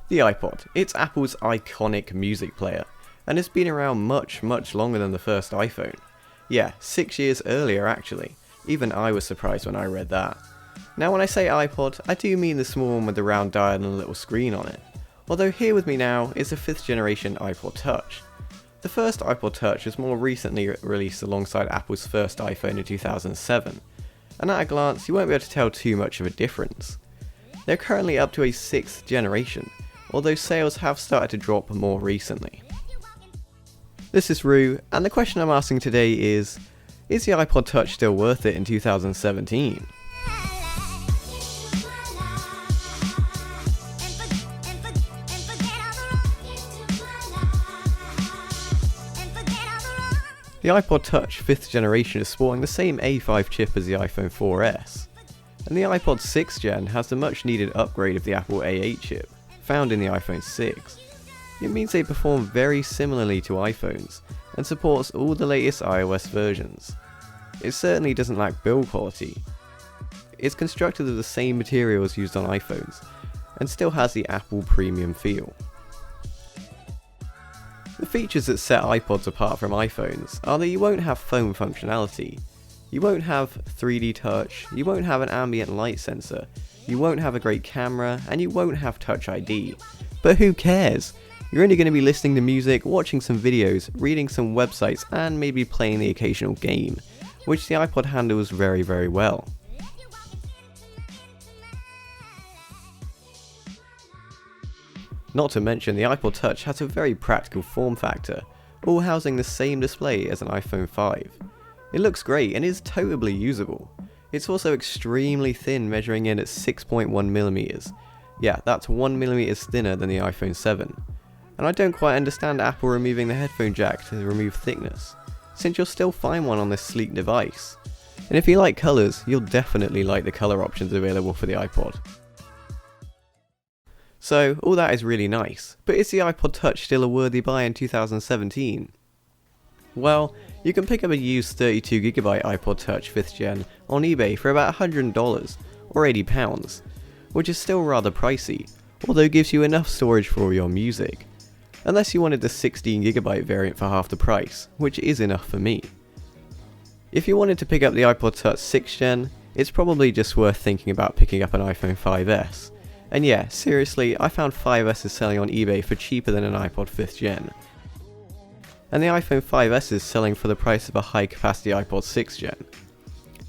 The iPod, it's Apple's iconic music player, and it's been around much longer than the first iPhone. Yeah, 6 years earlier actually. Even I was surprised when I read that. Now when I say iPod, I do mean the small one with the round dial and a little screen on it. Although here with me now is the 5th generation iPod Touch. The first iPod Touch was more recently released alongside Apple's first iPhone in 2007, and at a glance you won't be able to tell too much of a difference. They're currently up to a 6th generation, although sales have started to drop more recently. This is Rue, and the question I'm asking today is the iPod Touch still worth it in 2017? The iPod Touch 5th generation is sporting the same A5 chip as the iPhone 4S, and the iPod 6th gen has the much needed upgrade of the Apple A8 chip, found in the iPhone 6. It means they perform very similarly to iPhones, and supports all the latest iOS versions. It certainly doesn't lack build quality. It's constructed of the same materials used on iPhones, and still has the Apple premium feel. The features that set iPods apart from iPhones are that you won't have phone functionality, you won't have 3D touch, you won't have an ambient light sensor, you won't have a great camera, and you won't have Touch ID. But who cares? You're only going to be listening to music, watching some videos, reading some websites, and maybe playing the occasional game, which the iPod handles very well. Not to mention, the iPod Touch has a very practical form factor, all housing the same display as an iPhone 5. It looks great and is totally usable. It's also extremely thin, measuring in at 6.1mm. Yeah, that's 1mm thinner than the iPhone 7. And I don't quite understand Apple removing the headphone jack to remove thickness, since you'll still find one on this sleek device. And if you like colours, you'll definitely like the colour options available for the iPod. So, all that is really nice, but is the iPod Touch still a worthy buy in 2017? Well, you can pick up a used 32GB iPod Touch 5th gen on eBay for about $100 or £80, which is still rather pricey, although gives you enough storage for all your music. Unless you wanted the 16GB variant for half the price, which is enough for me. If you wanted to pick up the iPod Touch 6th gen, it's probably just worth thinking about picking up an iPhone 5S. And yeah, seriously, I found 5Ss selling on eBay for cheaper than an iPod 5th gen. And the iPhone 5S is selling for the price of a high capacity iPod 6th gen.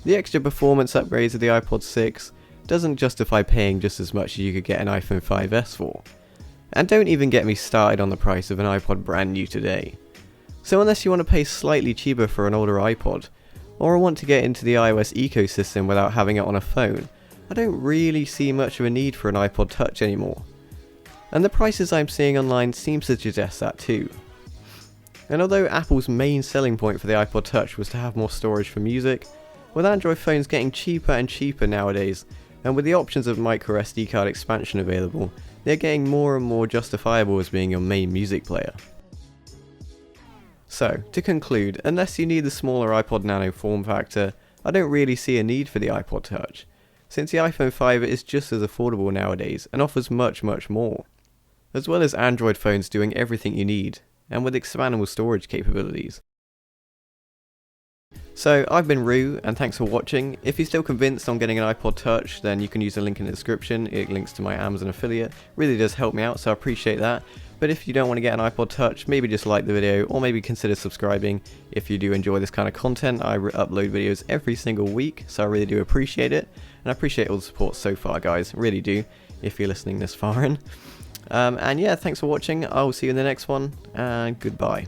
The extra performance upgrades of the iPod 6 doesn't justify paying just as much as you could get an iPhone 5S for. And don't even get me started on the price of an iPod brand new today. So unless you want to pay slightly cheaper for an older iPod, or want to get into the iOS ecosystem without having it on a phone, I don't really see much of a need for an iPod Touch anymore. And the prices I'm seeing online seem to suggest that too. And although Apple's main selling point for the iPod Touch was to have more storage for music, with Android phones getting cheaper and cheaper nowadays, and with the options of micro SD card expansion available, they're getting more and more justifiable as being your main music player. So, to conclude, unless you need the smaller iPod Nano form factor, I don't really see a need for the iPod Touch, since the iPhone 5 is just as affordable nowadays and offers much more, as well as Android phones doing everything you need, and with expandable storage capabilities. So, I've been Rue, and thanks for watching. If you're still convinced on getting an iPod Touch, then you can use the link in the description. It links to my Amazon affiliate. Really does help me out, so I appreciate that. But if you don't want to get an iPod Touch, maybe just like the video, or maybe consider subscribing if you do enjoy this kind of content. I upload videos every single week, so I really do appreciate it. And I appreciate all the support so far, guys. Really do, if you're listening this far in. And yeah, thanks for watching. I will see you in the next one, and goodbye.